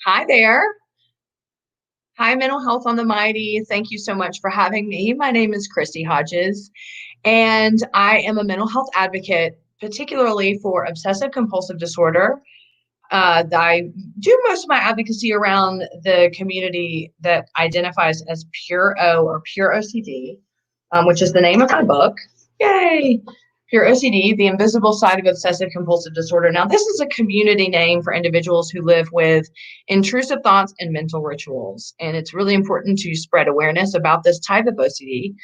Hi there. Hi, Mental Health on the Mighty. Thank you so much for having me. My name is Chrissie Hodges, and I am a mental health advocate, particularly for obsessive compulsive disorder. I do most of my advocacy around the community that identifies as pure O or pure OCD, which is the name of my book. Yay! Pure OCD, the invisible side of obsessive compulsive disorder. Now, this is a community name for individuals who live with intrusive thoughts and mental rituals. And it's really important to spread awareness about this type of OCD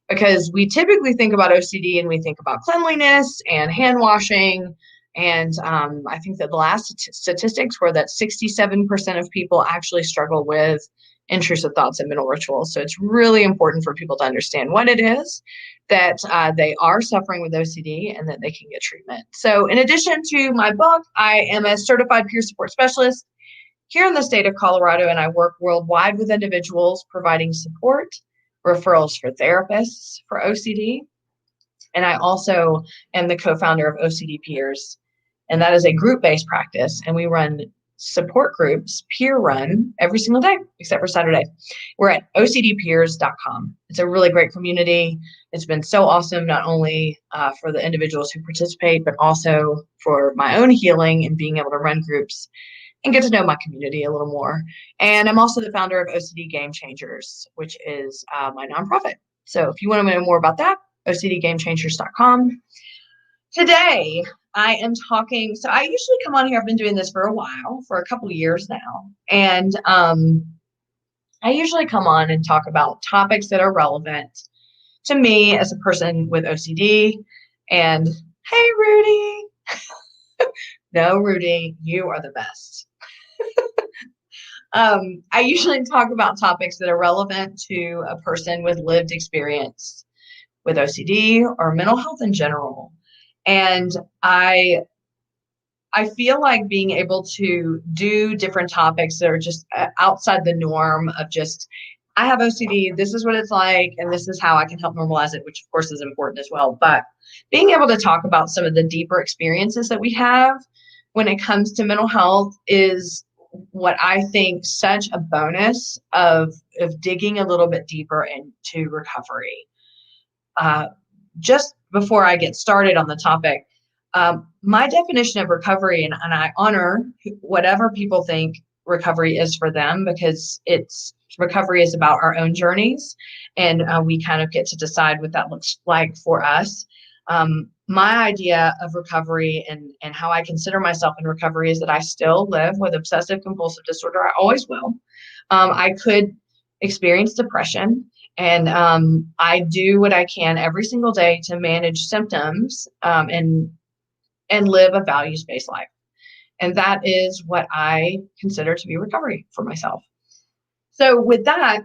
because we typically think about OCD and we think about cleanliness and hand washing. And I think that the last statistics were that 67% of people actually struggle with intrusive thoughts and mental rituals. So it's really important for people to understand what it is, that they are suffering with OCD, and that they can get treatment. So in addition to my book, I am a certified peer support specialist here in the state of Colorado, and I work worldwide with individuals providing support, referrals for therapists for OCD. And I also am the co-founder of OCD Peers, and that is a group-based practice, and we run support groups, peer run, every single day except for Saturday. We're at ocdpeers.com. It's a really great community. It's been so awesome, not only for the individuals who participate, but also for my own healing and being able to run groups and get to know my community a little more. And I'm also the founder of OCD Game Changers, which is my nonprofit. So if you want to know more about that, ocdgamechangers.com. Today, I am talking, so I usually come on here, I've been doing this for a while, for a couple of years now, and I usually come on and talk about topics that are relevant to me as a person with OCD. And hey, Rudy. No, Rudy, you are the best. I usually talk about topics that are relevant to a person with lived experience with OCD or mental health in general. And I feel like being able to do different topics that are just outside the norm of just, I have OCD, this is what it's like, and this is how I can help normalize it, which of course is important as well. But being able to talk about some of the deeper experiences that we have when it comes to mental health is what I think such a bonus of digging a little bit deeper into recovery. Just before I get started on the topic, my definition of recovery, and I honor whatever people think recovery is for them, because recovery is about our own journeys, and we kind of get to decide what that looks like for us. My idea of recovery and how I consider myself in recovery is that I still live with obsessive compulsive disorder. I always will. I could experience depression. And I do what I can every single day to manage symptoms and live a values-based life. And that is what I consider to be recovery for myself. So with that,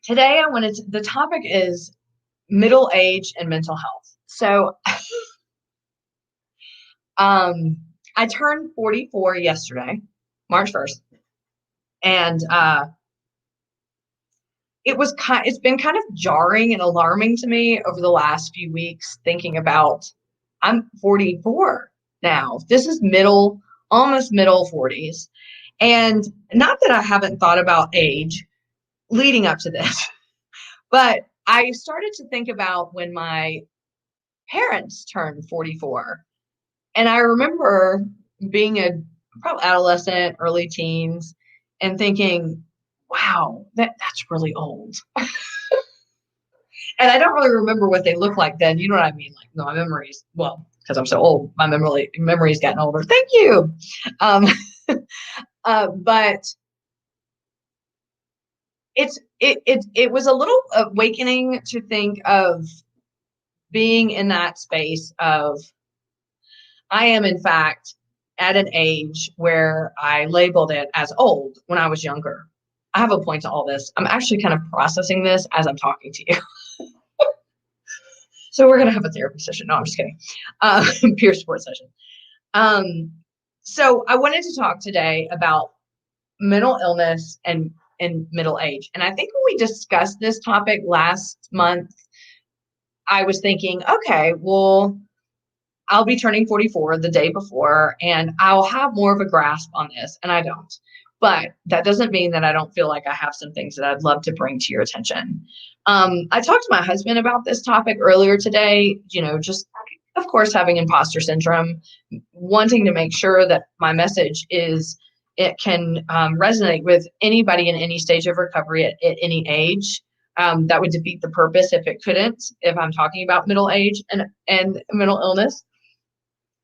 today the topic is middle age and mental health. So I turned 44 yesterday, March 1st. And it's been kind of jarring and alarming to me over the last few weeks, thinking about, I'm 44 now. This is almost middle 40s. And not that I haven't thought about age leading up to this, but I started to think about when my parents turned 44. And I remember being probably adolescent, early teens, and thinking, wow, that's really old. And I don't really remember what they look like then. You know what I mean? Like, no, my memories, well, because I'm so old, my memory's gotten older. Thank you. But it was a little awakening to think of being in that space of, I am in fact at an age where I labeled it as old when I was younger. I have a point to all this. I'm actually kind of processing this as I'm talking to you. So we're going to have a therapy session. No, I'm just kidding. Peer support session. So I wanted to talk today about mental illness and middle age. And I think when we discussed this topic last month, I was thinking, okay, well, I'll be turning 44 the day before, and I'll have more of a grasp on this. And I don't. But that doesn't mean that I don't feel like I have some things that I'd love to bring to your attention. I talked to my husband about this topic earlier today, just of course, having imposter syndrome, wanting to make sure that my message it can resonate with anybody in any stage of recovery at any age. That would defeat the purpose if it couldn't, if I'm talking about middle age and mental illness.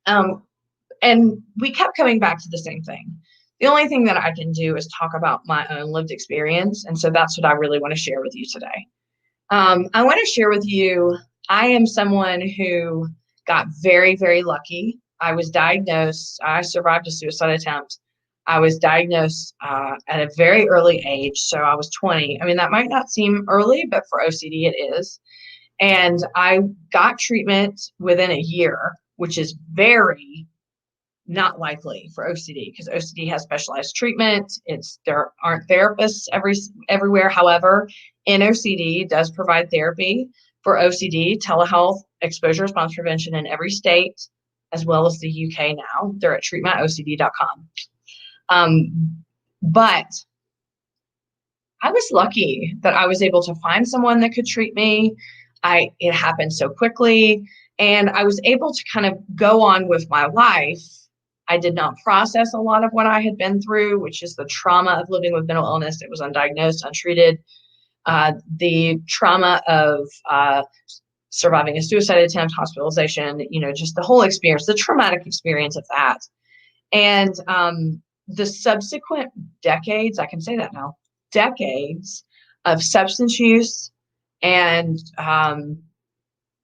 And we kept coming back to the same thing. The only thing that I can do is talk about my own lived experience. And so that's what I really want to share with you today. I want to share with you, I am someone who got very, very lucky. I was diagnosed, I survived a suicide attempt. I was diagnosed at a very early age. So I was 20. I mean, that might not seem early, but for OCD it is. And I got treatment within a year, which is very not likely for OCD, because OCD has specialized treatment. There aren't therapists everywhere. However, NOCD does provide therapy for OCD, telehealth, exposure response prevention in every state, as well as the UK now. They're at treatmentocd.com. But I was lucky that I was able to find someone that could treat me. It happened so quickly, and I was able to kind of go on with my life. I did not process a lot of what I had been through, which is the trauma of living with mental illness that was undiagnosed, untreated, the trauma of surviving a suicide attempt, hospitalization, just the whole experience, the traumatic experience of that. And the subsequent decades, I can say that now, decades of substance use and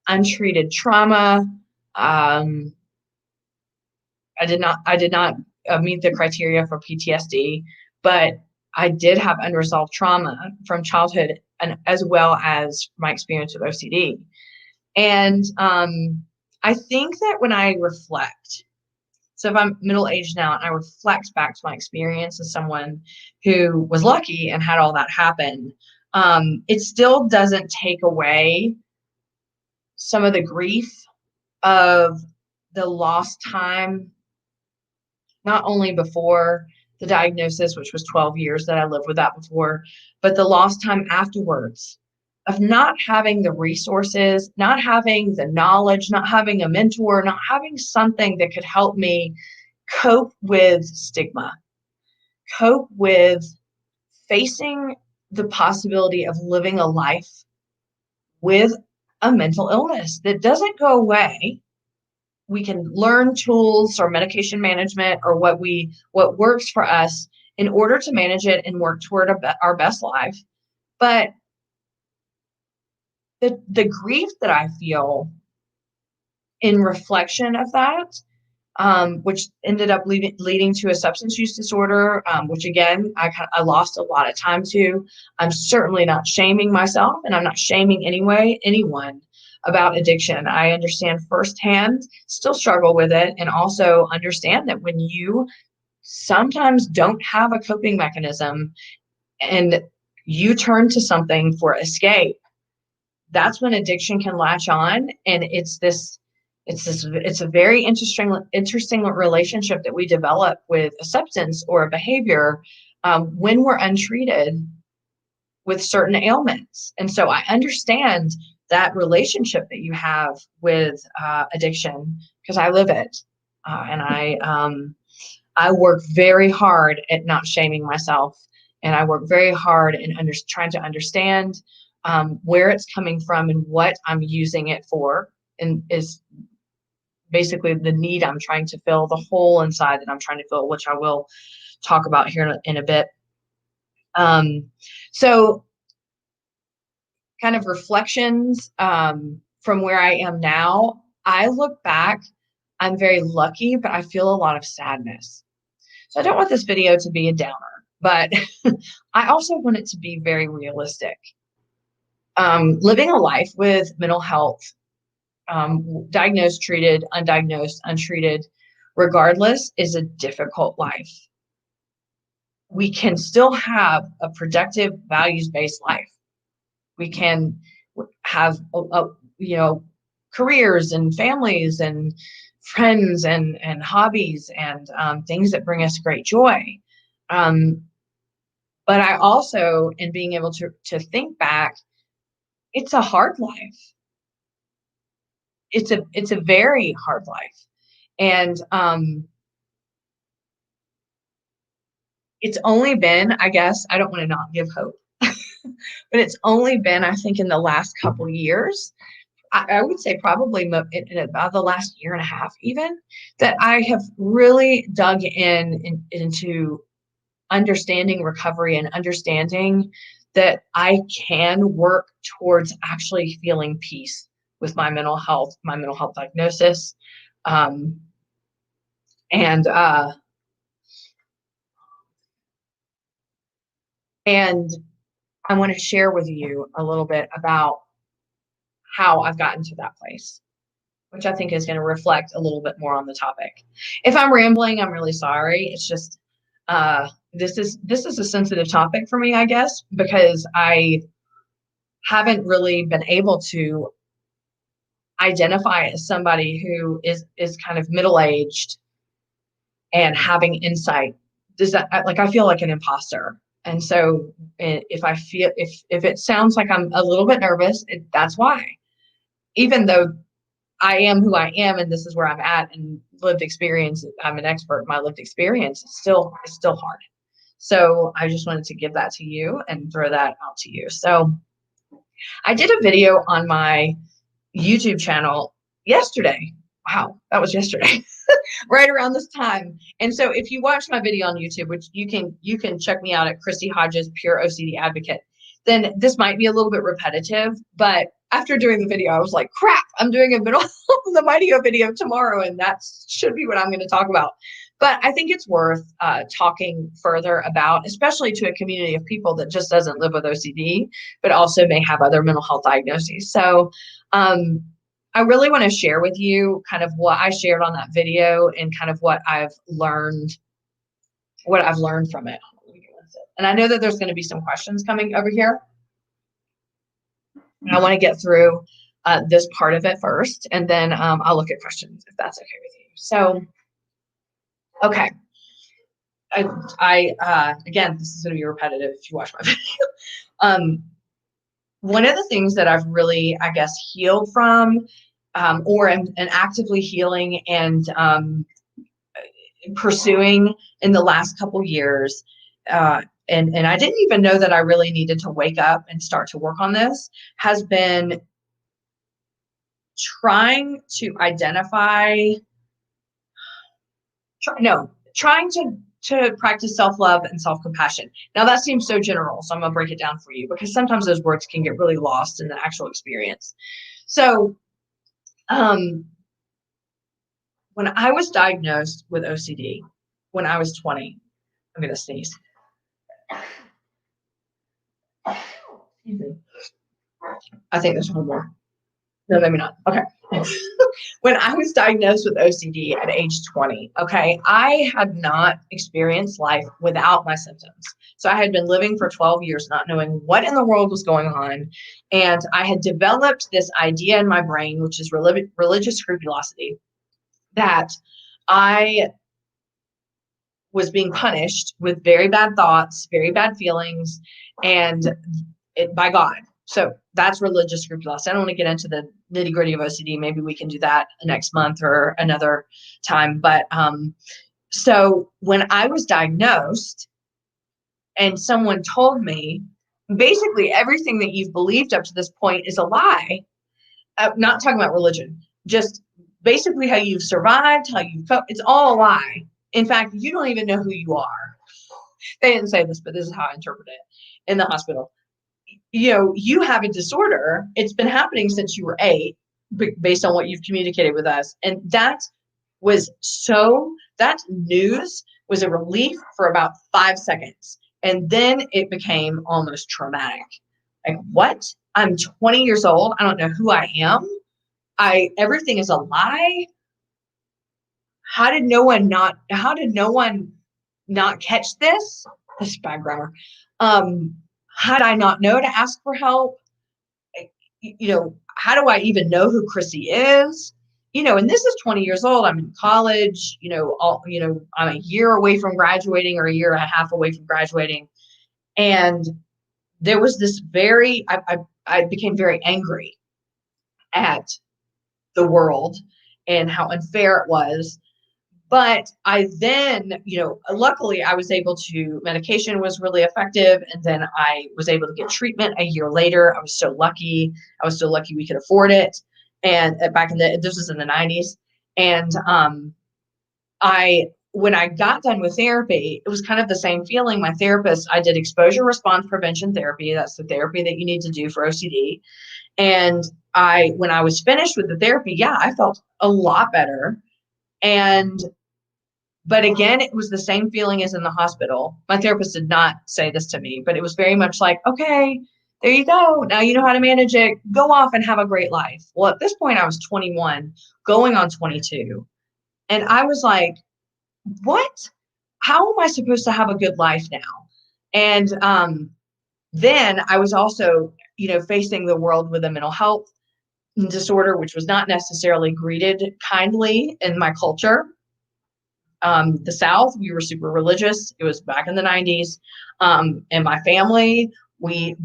untreated trauma. I did not meet the criteria for PTSD, but I did have unresolved trauma from childhood, and as well as my experience with OCD. And I think that when I reflect, so if I'm middle-aged now and I reflect back to my experience as someone who was lucky and had all that happen, it still doesn't take away some of the grief of the lost time, not only before the diagnosis, which was 12 years that I lived with that before, but the lost time afterwards of not having the resources, not having the knowledge, not having a mentor, not having something that could help me cope with stigma, cope with facing the possibility of living a life with a mental illness that doesn't go away. We can learn tools or medication management or what works for us in order to manage it and work toward our best life. But the grief that I feel in reflection of that, which ended up leading to a substance use disorder, which again, I lost a lot of time to. I'm certainly not shaming myself, and I'm not shaming anyone about addiction. I understand firsthand, still struggle with it, and also understand that when you sometimes don't have a coping mechanism and you turn to something for escape, that's when addiction can latch on. And it's a very interesting relationship that we develop with a substance or a behavior when we're untreated with certain ailments. And so I understand that relationship that you have with addiction, because I live it, and I work very hard at not shaming myself, and I work very hard in trying to understand where it's coming from and what I'm using it for, and is basically the need I'm trying to fill, the hole inside that I'm trying to fill, which I will talk about here in a bit. So kind of reflections from where I am now. I look back, I'm very lucky, but I feel a lot of sadness. So I don't want this video to be a downer, but I also want it to be very realistic. Living a life with mental health, diagnosed, treated, undiagnosed, untreated, regardless, is a difficult life. We can still have a productive, values-based life. We can have, careers and families and friends and hobbies and things that bring us great joy. But I also, in being able to think back, it's a hard life. It's a very hard life. And it's only been, I guess, I don't want to not give hope, but it's only been, I think, in the last couple years, I would say probably in about the last year and a half, even, that I have really dug into understanding recovery and understanding that I can work towards actually feeling peace with my mental health diagnosis. Um, and and I want to share with you a little bit about how I've gotten to that place, which I think is going to reflect a little bit more on the topic. If I'm rambling, I'm really sorry. It's just this is a sensitive topic for me, I guess, because I haven't really been able to identify as somebody who is kind of middle-aged and having insight. Does that, like, I feel like an imposter. And so if it sounds like I'm a little bit nervous, that's why. Even though I am who I am and this is where I'm at, and lived experience, I'm an expert in my lived experience, it's still hard. So I just wanted to give that to you and throw that out to you. So I did a video on my YouTube channel yesterday. Wow, that was yesterday. Right around this time. And so if you watch my video on YouTube, which you can check me out at Chrissie Hodges, Pure OCD Advocate, then this might be a little bit repetitive, but after doing the video, I was like, crap, I'm doing a middle of the Mighty video tomorrow, and that should be what I'm going to talk about. But I think it's worth talking further about, especially to a community of people that just doesn't live with OCD, but also may have other mental health diagnoses. So I really want to share with you kind of what I shared on that video and kind of what I've learned from it. And I know that there's going to be some questions coming over here. And I want to get through this part of it first, and then I'll look at questions if that's okay with you. So, okay. Again, this is going to be repetitive if you watch my video. One of the things that I've really, I guess, healed from, or am actively healing and pursuing in the last couple years, and I didn't even know that I really needed to wake up and start to work on this, has been trying to identify, trying to practice self-love and self-compassion. Now that seems so general, so I'm gonna break it down for you because sometimes those words can get really lost in the actual experience. So when I was diagnosed with OCD, when I was 20, I'm gonna sneeze. Excuse me. I think there's one more. No, maybe not. Okay. When I was diagnosed with OCD at age 20, okay, I had not experienced life without my symptoms. So I had been living for 12 years not knowing what in the world was going on. And I had developed this idea in my brain, which is religious scrupulosity, that I was being punished with very bad thoughts, very bad feelings, and by God. So that's religious scrupulosity. I don't want to get into the nitty gritty of OCD. Maybe we can do that next month or another time. But so when I was diagnosed and someone told me, basically everything that you've believed up to this point is a lie, not talking about religion, just basically how you've survived, how you've coped, it's all a lie. In fact, you don't even know who you are. They didn't say this, but this is how I interpret it in the hospital. You have a disorder. It's been happening since you were 8, based on what you've communicated with us. And that news was a relief for about 5 seconds. And then it became almost traumatic. Like, what? I'm 20 years old. I don't know who I am. Everything is a lie. How did no one not catch this? This is bad grammar. How did I not know to ask for help? How do I even know who Chrissie is? and this is 20 years old. I'm in college, I'm a year away from graduating, or a year and a half away from graduating. And there was this I became very angry at the world and how unfair it was. But I then, luckily I was able medication was really effective. And then I was able to get treatment a year later. I was so lucky. We could afford it. And this was in the 90s. And when I got done with therapy, it was kind of the same feeling. My therapist, I did exposure response prevention therapy. That's the therapy that you need to do for OCD. And when I was finished with the therapy, yeah, I felt a lot better. But again, it was the same feeling as in the hospital. My therapist did not say this to me, but it was very much like, okay, there you go. Now you know how to manage it. Go off and have a great life. Well, at this point, I was 21, going on 22. And I was like, what? How am I supposed to have a good life now? And then I was also, facing the world with a mental health disorder, which was not necessarily greeted kindly in my culture. The South, we were super religious. It was back in the 90s. And my family, we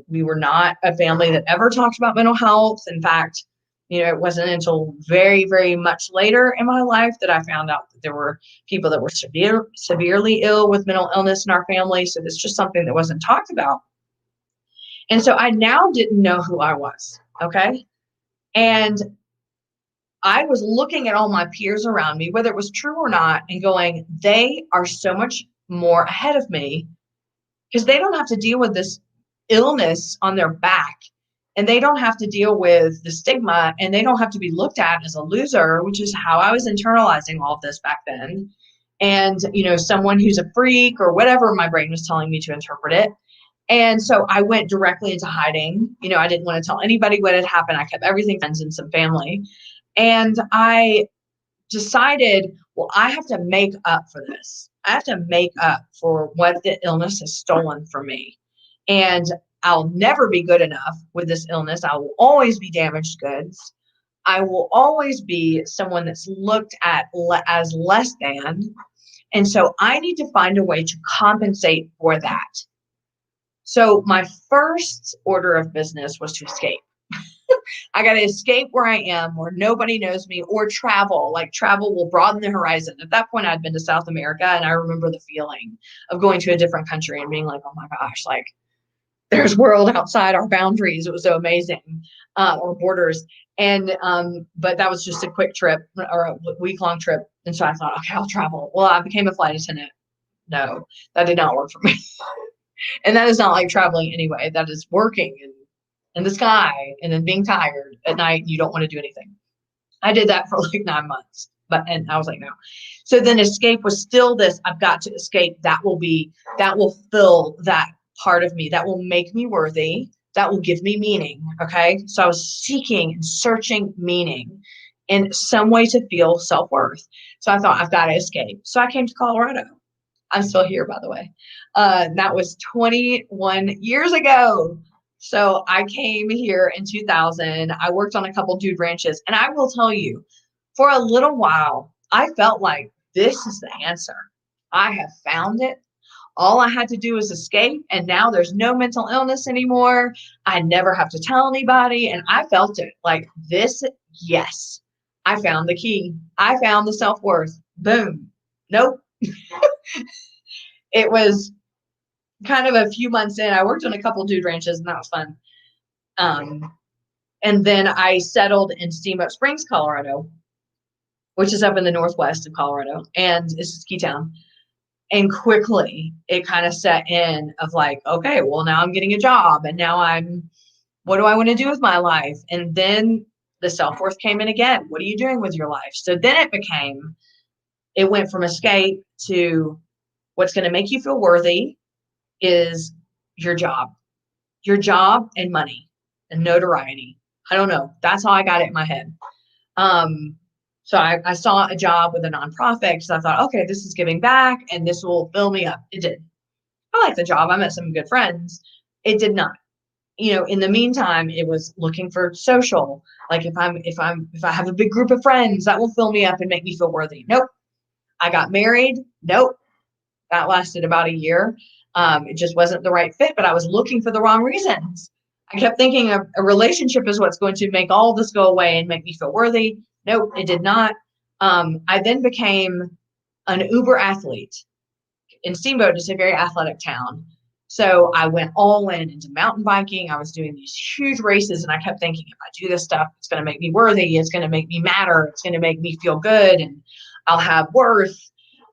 were not a family that ever talked about mental health. In fact, it wasn't until very, very much later in my life that I found out that there were people that were severely ill with mental illness in our family. So it's just something that wasn't talked about. And so I now didn't know who I was. Okay. And I was looking at all my peers around me, whether it was true or not, and going, they are so much more ahead of me because they don't have to deal with this illness on their back, and they don't have to deal with the stigma, and they don't have to be looked at as a loser, which is how I was internalizing all of this back then. And, someone who's a freak or whatever my brain was telling me to interpret it. And so I went directly into hiding. I didn't want to tell anybody what had happened. I kept everything friends and some family. And I decided, well, I have to make up for this. I have to make up for what the illness has stolen from me. And I'll never be good enough with this illness. I will always be damaged goods. I will always be someone that's looked at as less than. And so I need to find a way to compensate for that. So my first order of business was to escape. I got to escape where I am, where nobody knows me, or travel. Like, travel will broaden the horizon. At that point, I'd been to South America, and I remember the feeling of going to a different country and being like, oh my gosh, like, there's world outside our boundaries. It was so amazing, or borders. And, but that was just a quick trip, or a week-long trip. And so I thought, okay, I'll travel. Well, I became a flight attendant. No, that did not work for me. And that is not like traveling anyway. That is working in the sky and then being tired at night. You don't want to do anything. I did that for like 9 months, and I was like, no. So then escape was still this, I've got to escape. That will fill that part of me. That will make me worthy. That will give me meaning. Okay. So I was seeking and searching meaning in some way to feel self-worth. So I thought, I've got to escape. So I came to Colorado. I'm still here, by the way. That was 21 years ago. So I came here in 2000. I worked on a couple dude ranches. And I will tell you, for a little while, I felt like this is the answer. I have found it. All I had to do was escape. And now there's no mental illness anymore. I never have to tell anybody. And I felt it like this. Yes, I found the key. I found the self-worth. Boom. Nope. It was kind of a few months in. I worked on a couple dude ranches, and that was fun. And then I settled in Steamboat Springs, Colorado, which is up in the northwest of Colorado, and it's a ski town. And quickly it kind of set in of like, okay, well, now I'm getting a job, and now what do I want to do with my life? And then the self-worth came in again. What are you doing with your life? So then it went from escape to what's going to make you feel worthy is your job and money and notoriety. I don't know. That's how I got it in my head. So I saw a job with a nonprofit. So I thought, okay, this is giving back and this will fill me up. It did. I liked the job. I met some good friends. It did not. In the meantime, it was looking for social. Like if I have a big group of friends, that will fill me up and make me feel worthy. Nope. I got married. Nope. That lasted about a year. It just wasn't the right fit, but I was looking for the wrong reasons. I kept thinking a relationship is what's going to make all this go away and make me feel worthy. Nope, it did not. I then became an Uber athlete. And Steamboat is a very athletic town. So I went all in into mountain biking. I was doing these huge races, and I kept thinking, if I do this stuff, it's going to make me worthy. It's going to make me matter. It's going to make me feel good, and I'll have worth.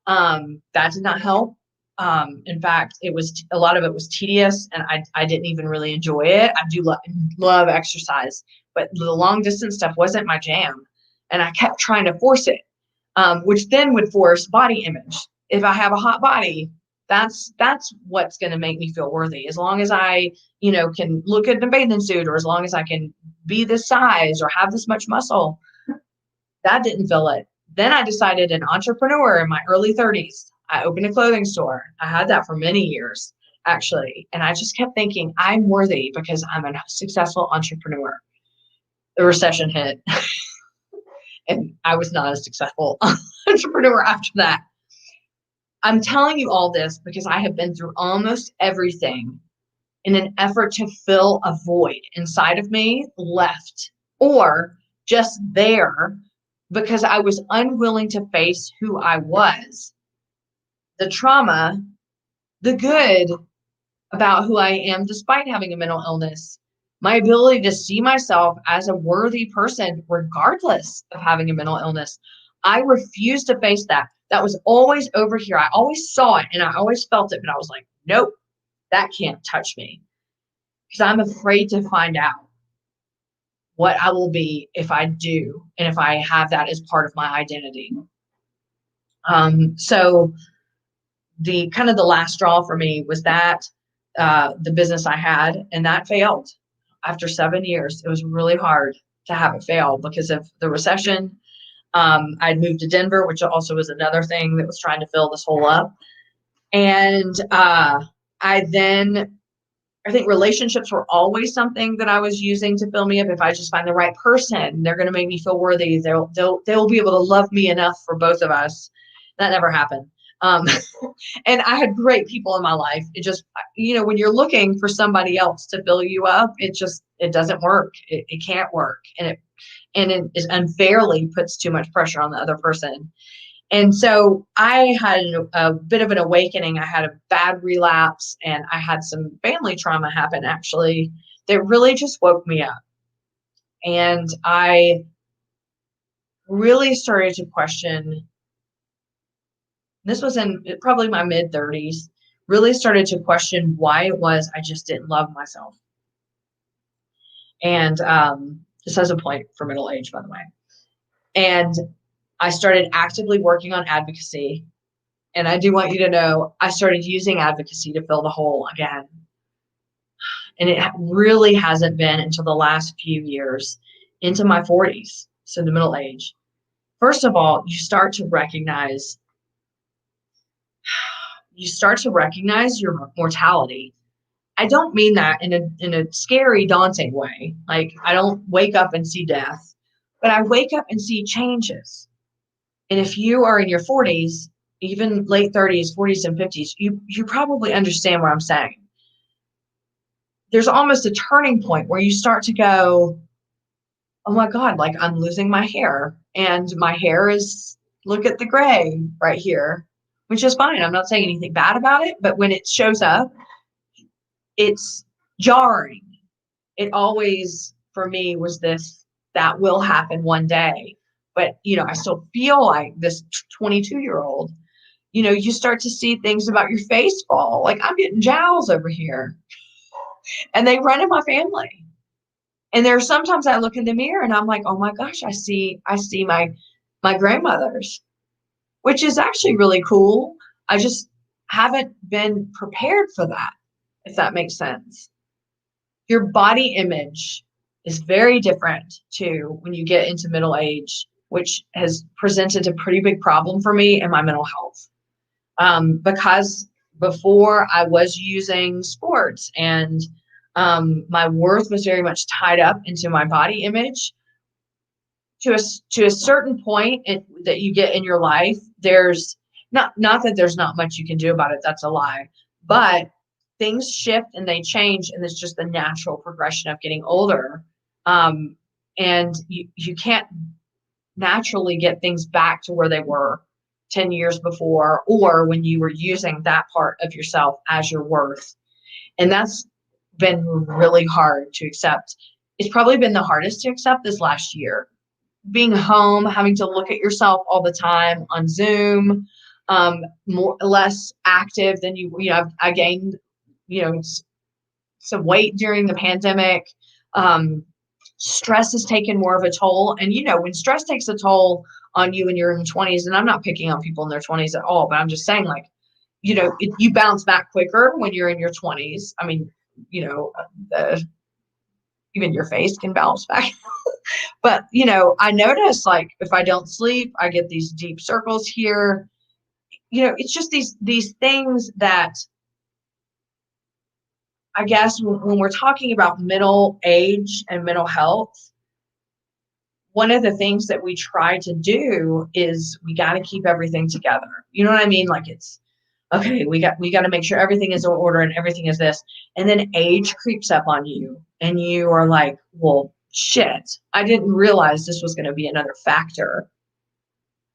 That did not help. In fact, a lot of it was tedious, and I didn't even really enjoy it. I do love exercise, but the long distance stuff wasn't my jam, and I kept trying to force it, which then would force body image. If I have a hot body, that's what's going to make me feel worthy. As long as I, can look at the bathing suit, or as long as I can be this size or have this much muscle, that didn't fill it. Then I decided an entrepreneur in my early 30s. I opened a clothing store. I had that for many years, actually. And I just kept thinking, I'm worthy because I'm a successful entrepreneur. The recession hit, and I was not a successful entrepreneur after that. I'm telling you all this because I have been through almost everything in an effort to fill a void inside of me left, or just there because I was unwilling to face who I was, the trauma, the good about who I am despite having a mental illness, my ability to see myself as a worthy person regardless of having a mental illness. I refused to face that. That was always over here. I always saw it and I always felt it, but I was like, nope, that can't touch me, because I'm afraid to find out what I will be if I do, and if I have that as part of my identity. So the kind of the last straw for me was that the business I had, and that failed after 7 years. It was really hard to have it fail because of the recession. I'd moved to Denver, which also was another thing that was trying to fill this hole up. And I think relationships were always something that I was using to fill me up. If I just find the right person, they're going to make me feel worthy. They'll be able to love me enough for both of us. That never happened. And I had great people in my life. It just, when you're looking for somebody else to fill you up, it doesn't work. It can't work. And it is unfairly puts too much pressure on the other person. And so I had a bit of an awakening. I had a bad relapse, and I had some family trauma happen, actually, that really just woke me up. And I really started to question, this was in probably my mid-30s, really started to question why it was I just didn't love myself. And this has a point for middle age, by the way. And I started actively working on advocacy. And I do want you to know, I started using advocacy to fill the hole again. And it really hasn't been until the last few years, into my 40s, so the middle age. First of all, you start to recognize your mortality. I don't mean that in a scary, daunting way. Like, I don't wake up and see death, but I wake up and see changes. And if you are in your 40s, even late 30s, 40s, and 50s, you probably understand what I'm saying. There's almost a turning point where you start to go, oh my God, like, I'm losing my hair, and my hair is, look at the gray right here, which is fine. I'm not saying anything bad about it, but when it shows up, it's jarring. It always, for me, was that will happen one day. But, I still feel like this 22-year-old. You start to see things about your face fall. Like, I'm getting jowls over here, and they run in my family. And there's sometimes I look in the mirror and I'm like, oh my gosh, I see my grandmother's, which is actually really cool. I just haven't been prepared for that, if that makes sense. Your body image is very different too when you get into middle age, which has presented a pretty big problem for me in my mental health. Because before I was using sports and My worth was very much tied up into my body image. To a certain point that you get in your life, there's not that there's not much you can do about it. That's a lie. But things shift and they change, and it's just the natural progression of getting older. And you can't naturally get things back to where they were 10 years before, or when you were using that part of yourself as your worth. And that's been really hard to accept. It's probably been the hardest to accept this last year. Being home, having to look at yourself all the time on Zoom, less active than I gained, some weight during the pandemic. Stress has taken more of a toll. And, when stress takes a toll on you when you're in your 20s, and I'm not picking on people in their 20s at all, but I'm just saying, like, you bounce back quicker when you're in your 20s. I mean, even your face can bounce back. But, I notice, like, if I don't sleep, I get these deep circles here. It's just these things that I guess when we're talking about middle age and mental health, one of the things that we try to do is we got to keep everything together. You know what I mean? Like, it's okay. We got to make sure everything is in order and everything is this. And then age creeps up on you and you are like, well, shit, I didn't realize this was going to be another factor.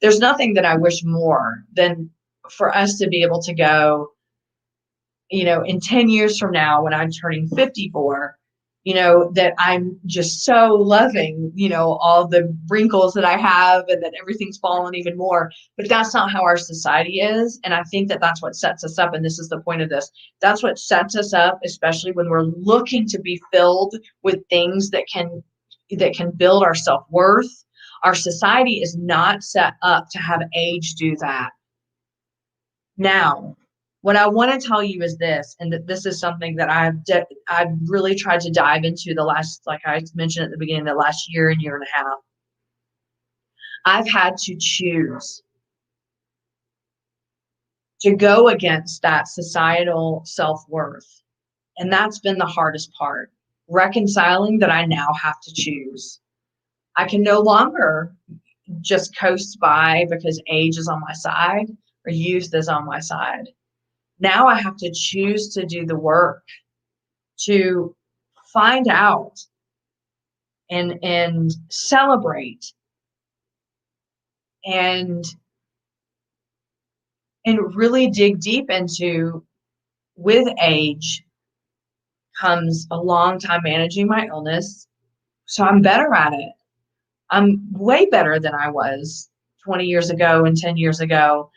There's nothing that I wish more than for us to be able to go, in 10 years from now, when I'm turning 54, that I'm just so loving, all the wrinkles that I have and that everything's fallen even more. But that's not how our society is. And I think that that's what sets us up. And this is the point of this. That's what sets us up, especially when we're looking to be filled with things that can build our self-worth. Our society is not set up to have age do that. Now, what I want to tell you is this, and that this is something that I've really tried to dive into the last, like I mentioned at the beginning, the last year and a half. I've had to choose to go against that societal self-worth. And that's been the hardest part, reconciling that I now have to choose. I can no longer just coast by because age is on my side or youth is on my side. Now I have to choose to do the work to find out and celebrate and really dig deep into, with age comes a long time managing my illness. So I'm better at it. I'm way better than I was 20 years ago and 10 years ago.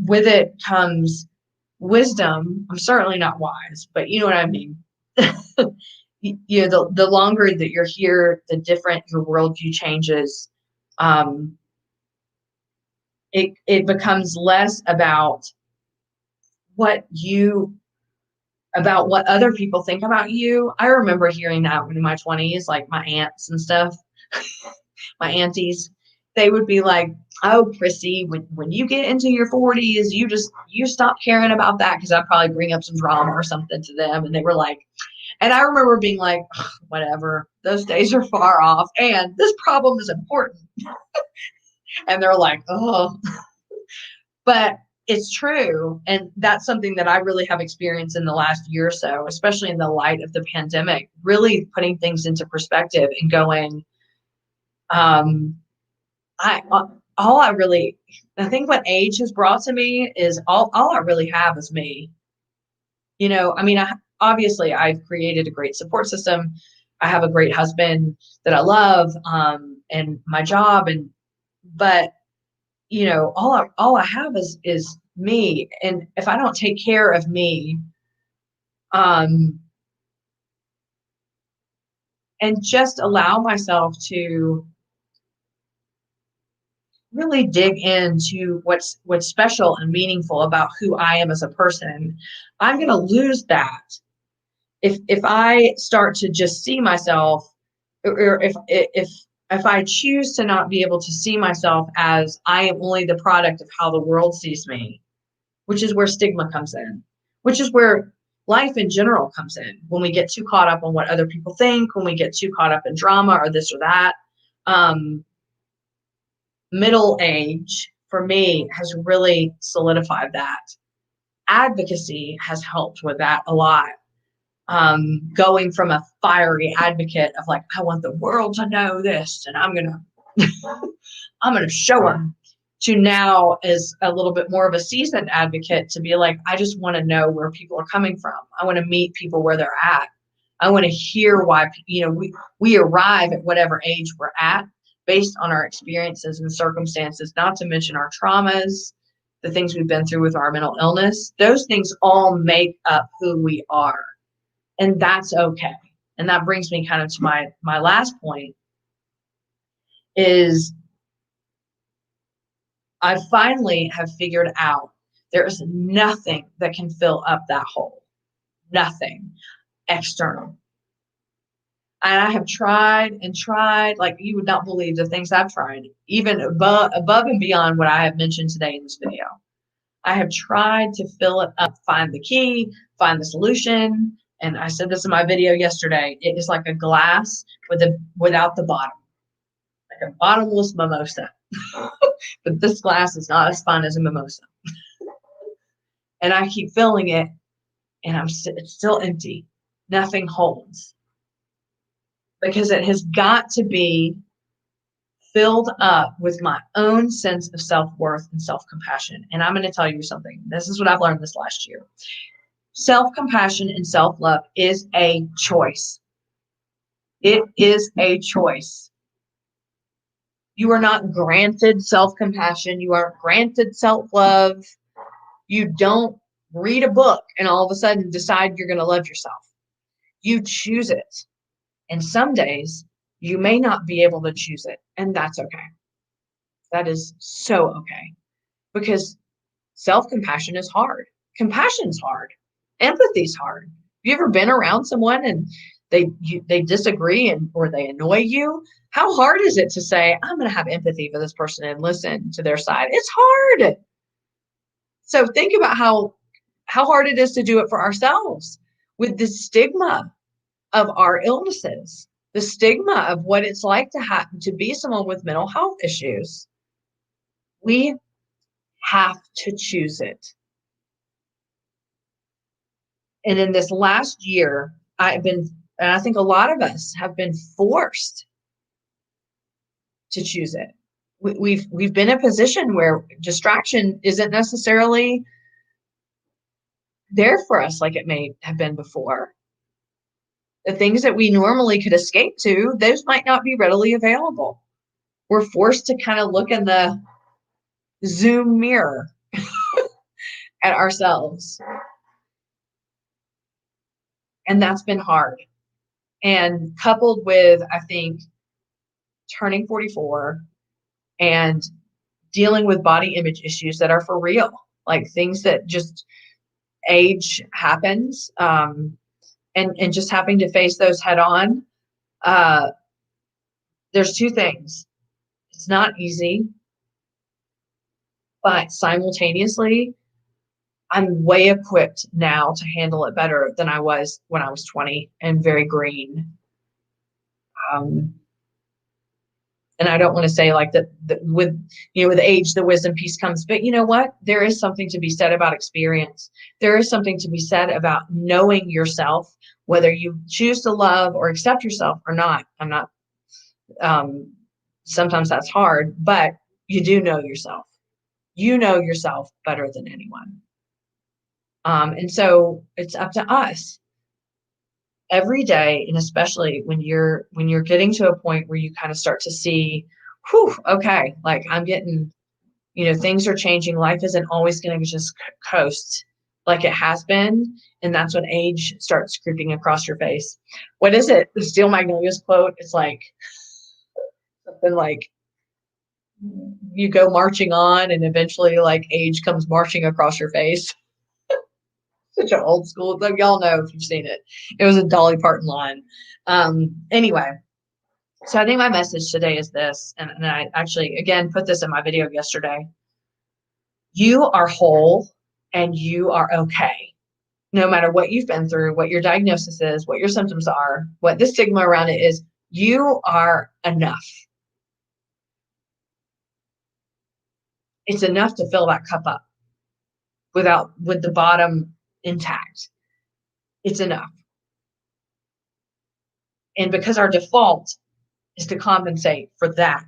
With it comes wisdom. I'm certainly not wise, but you know what I mean. The longer that you're here, the different your worldview changes. It becomes less about what other people think about you. I remember hearing that in my 20s, like my aunts and stuff, my aunties, they would be like, oh, Chrissy, when you get into your 40s, you stop caring about that, because I'd probably bring up some drama or something to them. And they were like, and I remember being like, whatever, those days are far off, and this problem is important. And they're like, oh, but it's true. And that's something that I really have experienced in the last year or so, especially in the light of the pandemic, really putting things into perspective and going, I think what age has brought to me is all I really have is me. I mean, obviously I've created a great support system. I have a great husband that I love, and my job, but all I have is me. And if I don't take care of me, and just allow myself to really dig into what's special and meaningful about who I am as a person, I'm going to lose that. If I start to just see myself, or if I choose to not be able to see myself as I am only the product of how the world sees me, which is where stigma comes in, which is where life in general comes in when we get too caught up on what other people think, when we get too caught up in drama or this or that. Middle age for me has really solidified that. Advocacy has helped with that a lot. Going from a fiery advocate of like, I want the world to know this and I'm gonna show them, to now as a little bit more of a seasoned advocate to be like, I just want to know where people are coming from. I want to meet people where they're at. I want to hear why, we arrive at whatever age we're at based on our experiences and circumstances, not to mention our traumas, the things we've been through with our mental illness. Those things all make up who we are. And that's okay. And that brings me kind of to my last point is I finally have figured out there is nothing that can fill up that hole. Nothing external. And I have tried and tried, like you would not believe the things I've tried, even above and beyond what I have mentioned today in this video. I have tried to fill it up, find the key, find the solution. And I said this in my video yesterday. It is like a glass without the bottom, like a bottomless mimosa. But this glass is not as fun as a mimosa. And I keep filling it, and it's still empty. Nothing holds. Because it has got to be filled up with my own sense of self-worth and self-compassion. And I'm going to tell you something. This is what I've learned this last year. Self-compassion and self-love is a choice. It is a choice. You are not granted self-compassion. You aren't granted self-love. You don't read a book and all of a sudden decide you're going to love yourself. You choose it. And some days you may not be able to choose it. And that's okay. That is so okay. Because self-compassion is hard. Compassion's hard. Empathy's hard. Have you ever been around someone and they disagree or they annoy you? How hard is it to say, I'm going to have empathy for this person and listen to their side? It's hard. So think about how hard it is to do it for ourselves with the stigma of our illnesses, the stigma of what it's like to be someone with mental health issues. We have to choose it. And in this last year, and I think a lot of us have been forced to choose it. We've been in a position where distraction isn't necessarily there for us like it may have been before. The things that we normally could escape to, those might not be readily available. We're forced to kind of look in the Zoom mirror at ourselves. And that's been hard. And coupled with, I think, turning 44 and dealing with body image issues that are for real, like things that just age happens, and just having to face those head on. There's two things. It's not easy, but simultaneously, I'm way equipped now to handle it better than I was when I was 20 and very green. And I don't want to say like that with age, the wisdom piece comes, but you know what? There is something to be said about experience. There is something to be said about knowing yourself, whether you choose to love or accept yourself or not. Sometimes that's hard, but you do know yourself. You know yourself better than anyone. And so it's up to us every day, and especially when you're getting to a point where you kind of start to see, okay, like I'm getting, things are changing. Life isn't always going to just coast like it has been. And that's when age starts creeping across your face. What is it? The Steel Magnolias quote. It's like something like, you go marching on and eventually like age comes marching across your face. Such an old school, like y'all know if you've seen it. It was a Dolly Parton line. Anyway, so I think my message today is this, and I actually, again, put this in my video yesterday. You are whole and you are okay. no matter what you've been through, what your diagnosis is, what your symptoms are, what the stigma around it is, you are enough. It's enough to fill that cup up with the bottom intact. It's enough. And because our default is to compensate for that,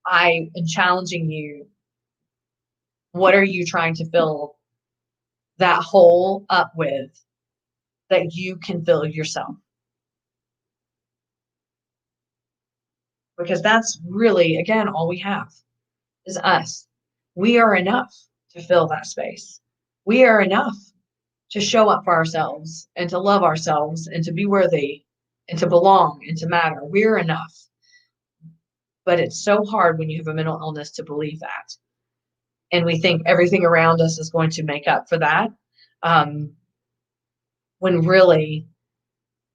I am challenging you. What are you trying to fill that hole up with that you can fill yourself? Because that's really, again, all we have is us. We are enough to fill that space. We are enough to show up for ourselves and to love ourselves and to be worthy and to belong and to matter. We're enough. But it's so hard when you have a mental illness to believe that. And we think everything around us is going to make up for that. When really,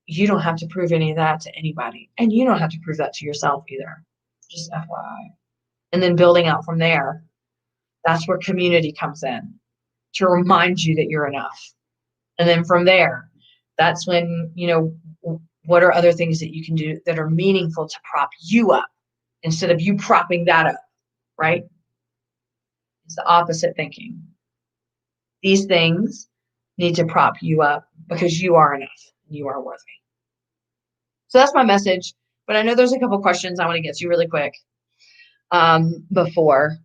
you don't have to prove any of that to anybody. And you don't have to prove that to yourself either. Just FYI. And then building out from there, that's where community comes in to remind you that you're enough. And then from there, that's when, what are other things that you can do that are meaningful to prop you up instead of you propping that up, right? It's the opposite thinking. These things need to prop you up because you are enough and you are worthy. So that's my message. But I know there's a couple questions I want to get to really quick before.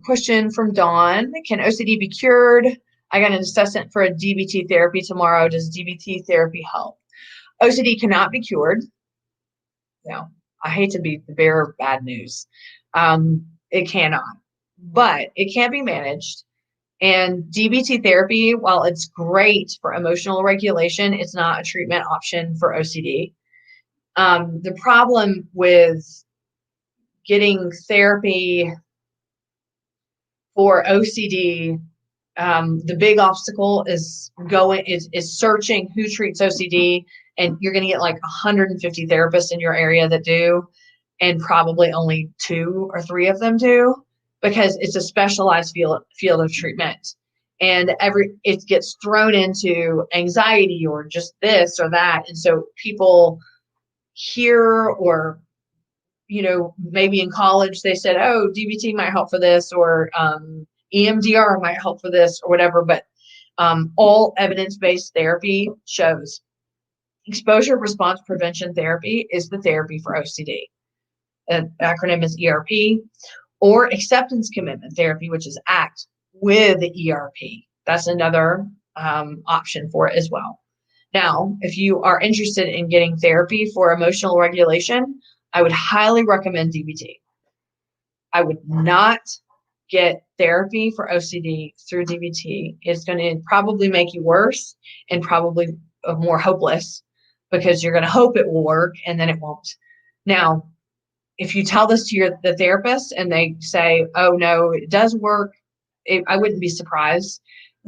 Question from Dawn. Can OCD be cured? I got an assessment for a DBT therapy tomorrow. Does DBT therapy help? OCD cannot be cured. No, I hate to be the bearer of bad news. It cannot, but it can be managed. And DBT therapy, while it's great for emotional regulation, it's not a treatment option for OCD. The problem with getting therapy for OCD, the big obstacle is searching who treats OCD, and you're going to get like 150 therapists in your area that do, and probably only 2 or 3 of them do, because it's a specialized field of treatment, and it gets thrown into anxiety or just this or that, and so people hear, or maybe in college they said, oh, DBT might help for this, or EMDR might help for this, or whatever. But all evidence-based therapy shows exposure response prevention therapy is the therapy for OCD. An acronym is ERP, or acceptance commitment therapy, which is ACT with the ERP. That's another option for it as well. Now, if you are interested in getting therapy for emotional regulation, I would highly recommend DBT. I would not get therapy for OCD through DBT. It's going to probably make you worse and probably more hopeless, because you're going to hope it will work and then it won't. Now, if you tell this to the therapist and they say, oh, no, it does work, I wouldn't be surprised.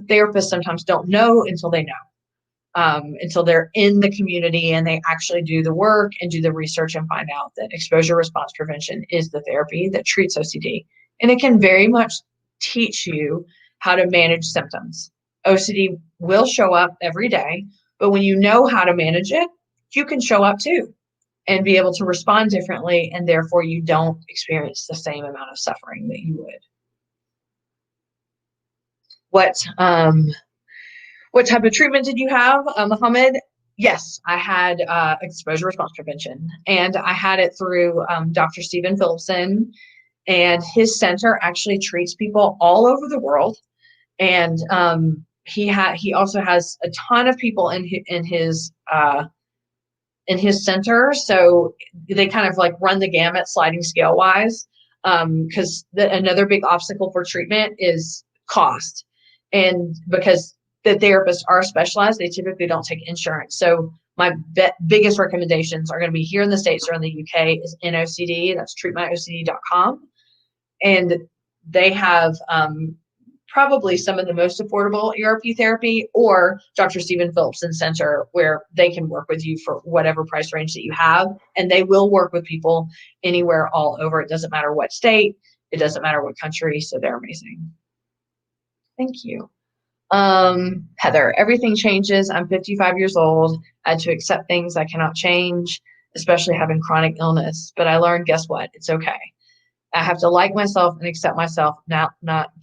Therapists sometimes don't know until they know. Until they're in the community and they actually do the work and do the research and find out that exposure response prevention is the therapy that treats OCD. And it can very much teach you how to manage symptoms. OCD will show up every day, but when you know how to manage it, you can show up too and be able to respond differently, and therefore you don't experience the same amount of suffering that you would. What type of treatment did you have, Mohammed? Yes, I had exposure response prevention, and I had it through Dr. Stephen Phillipson, and his center actually treats people all over the world. And he also has a ton of people in his center, so they kind of like run the gamut sliding scale wise, because another big obstacle for treatment is cost, and because the therapists are specialized, they typically don't take insurance. So my biggest recommendations are going to be here in the States or in the UK is NOCD. That's treatmyocd.com. And they have probably some of the most affordable ERP therapy, or Dr. Stephen Phillipson Center, where they can work with you for whatever price range that you have. And they will work with people anywhere all over. It doesn't matter what state. It doesn't matter what country, so they're amazing. Thank you. Heather, everything changes. I'm 55 years old. I had to accept things I cannot change, especially having chronic illness. But I learned, guess what? It's okay. I have to like myself and accept myself, not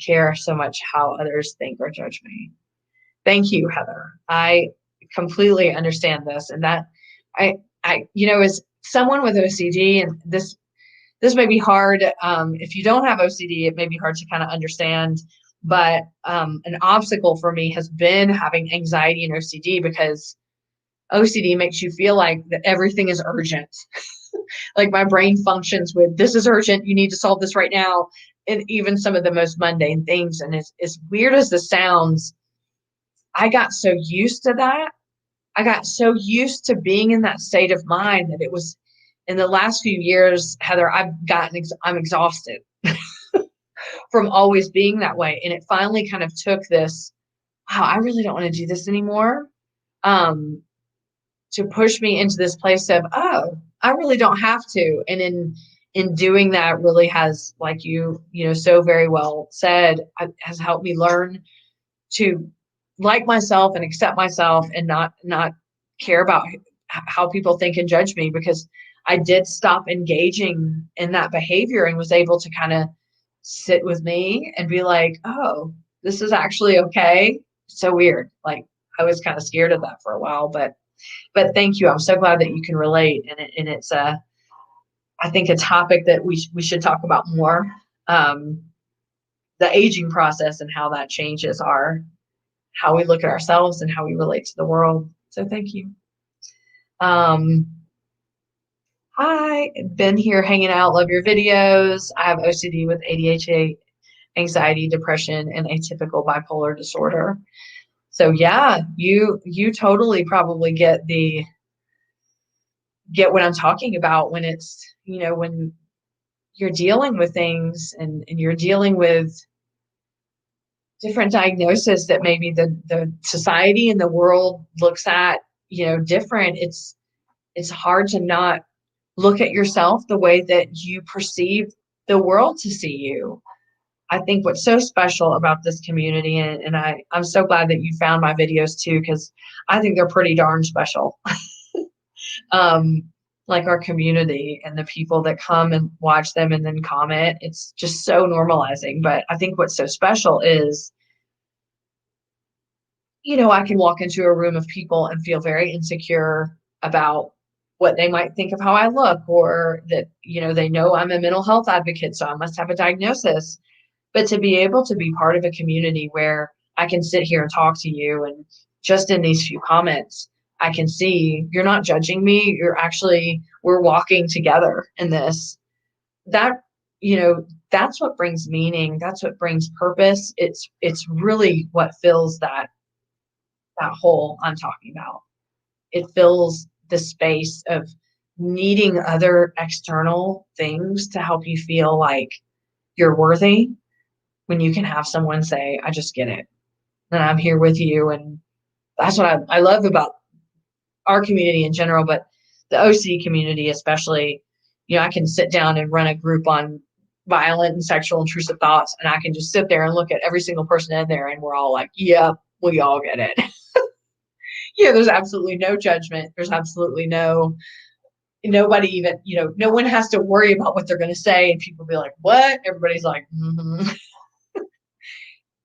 care so much how others think or judge me. Thank you, Heather. I completely understand this, and that as someone with OCD, and this may be hard. If you don't have OCD, it may be hard to kind of understand. But an obstacle for me has been having anxiety and OCD, because OCD makes you feel like that everything is urgent. Like my brain functions with, this is urgent, you need to solve this right now. And even some of the most mundane things. And as weird as this sounds, I got so used to that. I got so used to being in that state of mind that it was, in the last few years, Heather, I'm exhausted from always being that way. And it finally kind of took this, wow, I really don't want to do this anymore. To push me into this place of, oh, I really don't have to. And in doing that, really has, like you so very well said, has helped me learn to like myself and accept myself, and not care about how people think and judge me, because I did stop engaging in that behavior and was able to kind of sit with me and be like, oh, this is actually okay. So weird. Like, I was kind of scared of that for a while, but thank you. I'm so glad that you can relate. And it's I think a topic that we should talk about more. The aging process and how that changes how we look at ourselves and how we relate to the world. So thank you. Hi, been here hanging out. Love your videos. I have OCD with ADHD, anxiety, depression, and atypical bipolar disorder. So yeah, you totally probably get what I'm talking about when it's, when you're dealing with things and you're dealing with different diagnosis that maybe the society and the world looks at, different. It's hard to not look at yourself the way that you perceive the world to see you. I think what's so special about this community, and I'm so glad that you found my videos too, because I think they're pretty darn special. Like our community and the people that come and watch them and then comment, it's just so normalizing. But I think what's so special is, I can walk into a room of people and feel very insecure about what they might think of how I look, or that, they know I'm a mental health advocate, so I must have a diagnosis. But to be able to be part of a community where I can sit here and talk to you, and just in these few comments, I can see you're not judging me. We're walking together in this. That, that's what brings meaning. That's what brings purpose. It's really what fills that hole I'm talking about. It fills the space of needing other external things to help you feel like you're worthy, when you can have someone say, I just get it, and I'm here with you. And that's what I love about our community in general, but the OC community especially. I can sit down and run a group on violent and sexual intrusive thoughts, and I can just sit there and look at every single person in there, and we're all like, yeah, we all get it. There's absolutely no judgment. There's absolutely nobody even, no one has to worry about what they're going to say, and people be like, what? Everybody's like, mm-hmm.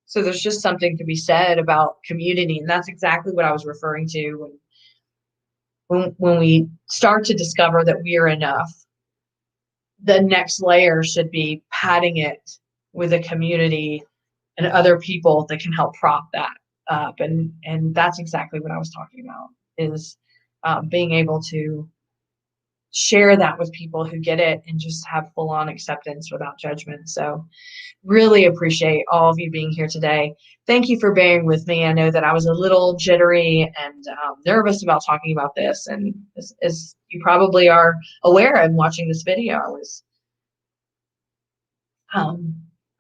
So there's just something to be said about community. And that's exactly what I was referring to when we start to discover that we are enough. The next layer should be padding it with a community and other people that can help prop that up. And that's exactly what I was talking about, is being able to share that with people who get it and just have full on acceptance without judgment. So really appreciate all of you being here today. Thank you for bearing with me. I know that I was a little jittery and nervous about talking about this. And as you probably are aware in watching this video, I'm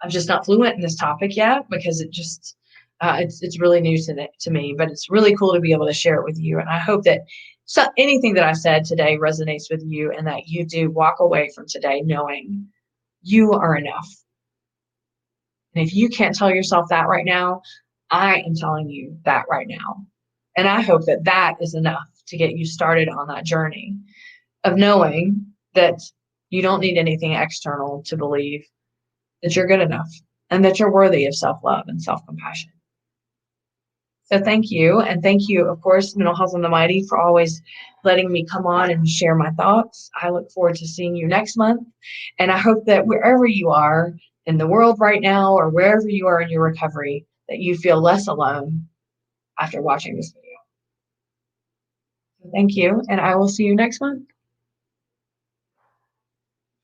just not fluent in this topic yet, because it's really new to me, but it's really cool to be able to share it with you. And I hope that anything that I said today resonates with you, and that you do walk away from today knowing you are enough. And if you can't tell yourself that right now, I am telling you that right now. And I hope that that is enough to get you started on that journey of knowing that you don't need anything external to believe that you're good enough and that you're worthy of self-love and self-compassion. So thank you. And thank you, of course, Mental Health on the Mighty, for always letting me come on and share my thoughts. I look forward to seeing you next month. And I hope that wherever you are in the world right now, or wherever you are in your recovery, that you feel less alone after watching this video. So thank you. And I will see you next month.